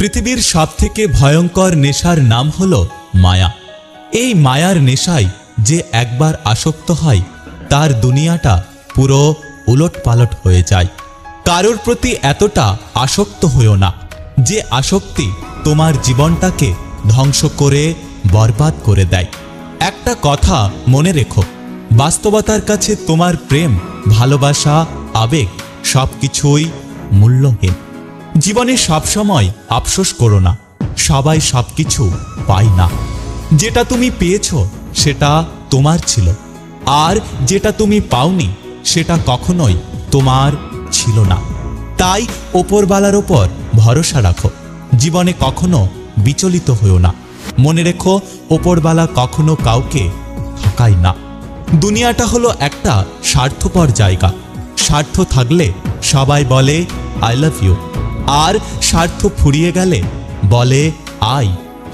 পৃথিবীর সবথেকে ভয়ঙ্কর নেশার নাম হলো মায়া। এই মায়ার নেশায় যে একবার আসক্ত হয় তার দুনিয়াটা পুরো উলটপালট হয়ে যায়। কারোর প্রতি এতটা আসক্ত হইও না যে আসক্তি তোমার জীবনটাকে ধ্বংস করে বরবাদ করে দেয়। একটা কথা মনে রেখো, বাস্তবতার কাছে তোমার প্রেম, ভালোবাসা, আবেগ সবকিছুই মূল্যহীন। জীবনে সবসময় আফসোস করো না, সবাই সবকিছু পায় না। যেটা তুমি পেয়েছো সেটা তোমার ছিল, আর যেটা তুমি পাওনি সেটা কখনোই তোমার ছিল না। তাই ওপরওয়ালার ওপর ভরসা রাখো, জীবনে কখনো বিচলিত হইও না। মনে রেখো, ওপরওয়ালা কখনো কাউকে ঠকায় না। দুনিয়াটা হলো একটা স্বার্থপর জায়গা। স্বার্থ থাকলে সবাই বলে আই লাভ ইউ, আর স্বার্থ ফুরিয়ে গেলে বলে আই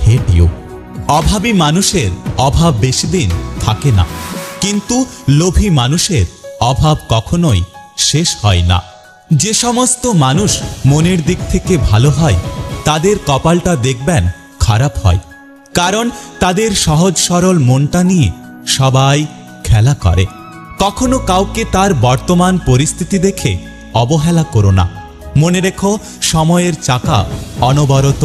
হেট ইউ। অভাবী মানুষের অভাব বেশি দিন থাকে না, কিন্তু লোভী মানুষের অভাব কখনোই শেষ হয় না। যে সমস্ত মানুষ মনের দিক থেকে ভালো হয় তাদের কপালটা দেখবেন খারাপ হয়, কারণ তাদের সহজ সরল মনটা নিয়ে সবাই খেলা করে। কখনো কাউকে তার বর্তমান পরিস্থিতি দেখে অবহেলা করো না। মনে রেখো, সময়ের চাকা অনবরত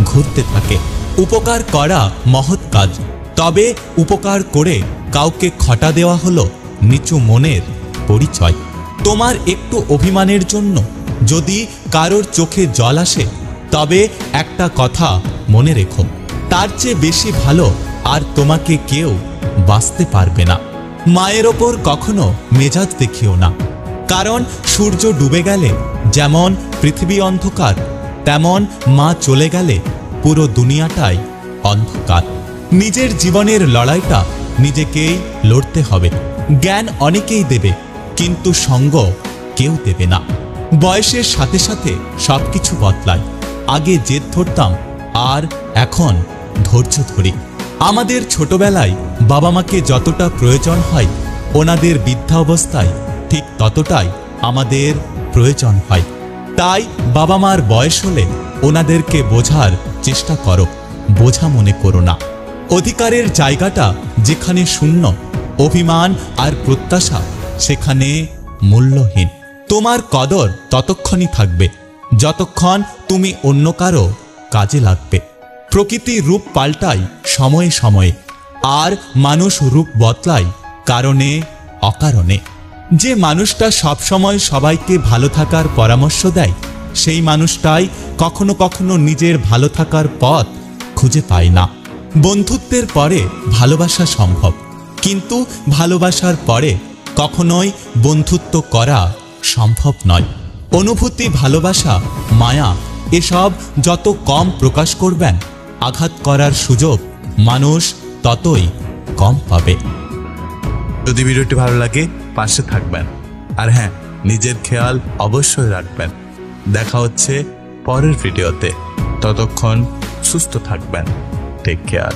ঘুরতে থাকে। উপকার করা মহৎ কাজ, তবে উপকার করে কাউকে খটা দেওয়া হলো নিচু মনের পরিচয়। তোমার একটু অভিমানের জন্য যদি কারোর চোখে জল আসে, তবে একটা কথা মনে রেখো, তার চেয়ে বেশি ভালো আর তোমাকে কেউ বাঁচতে পারবে না। মায়ের ওপর কখনো মেজাজ দেখিও না, কারণ সূর্য ডুবে গেলে যেমন পৃথিবী অন্ধকার, তেমন মা চলে গেলে পুরো দুনিয়াটাই অন্ধকার। নিজের জীবনের লড়াইটা নিজেকেই লড়তে হবে। জ্ঞান অনেকেই দেবে, কিন্তু সঙ্গ কেউ দেবে না। বয়সের সাথে সাথে সবকিছু বদলায়। আগে জেদ ধরতাম, আর এখন ধৈর্য ধরি। আমাদের ছোটবেলায় বাবা মাকে যতটা প্রয়োজন হয়, ওনাদের বৃদ্ধাবস্থায় ঠিক ততটাই আমাদের প্রয়োজন হয়। তাই বাবা মার বয়স হলে ওনাদেরকে বোঝার চেষ্টা করো, বোঝা মনে করো না। অধিকারের জায়গাটা যেখানে শূন্য, অভিমান আর প্রত্যাশা সেখানে মূল্যহীন। তোমার কদর ততক্ষণই থাকবে যতক্ষণ তুমি অন্য কারো কাজে লাগবে। প্রকৃতির রূপ পাল্টায় সময়ে সময়ে, আর মানুষ রূপ বদলায় কারণে অকারণে। যে মানুষটা সবসময় সবাইকে ভালো থাকার পরামর্শ দেয়, সেই মানুষটাই কখনো কখনো নিজের ভালো থাকার পথ খুঁজে পায় না। বন্ধুত্বের পরে ভালোবাসা সম্ভব, কিন্তু ভালোবাসার পরে কখনোই বন্ধুত্ব করা সম্ভব নয়। অনুভূতি, ভালোবাসা, মায়া এসব যত কম প্রকাশ করবেন, আঘাত করার সুযোগ মানুষ ততই কম পাবে। যদি ভিডিওটি ভালো লাগে পাশে থাকবেন, আর হ্যাঁ, নিজের খেয়াল অবশ্যই রাখবেন। দেখা হচ্ছে পরের ভিডিওতে, ততক্ষণ সুস্থ থাকবেন। Take care.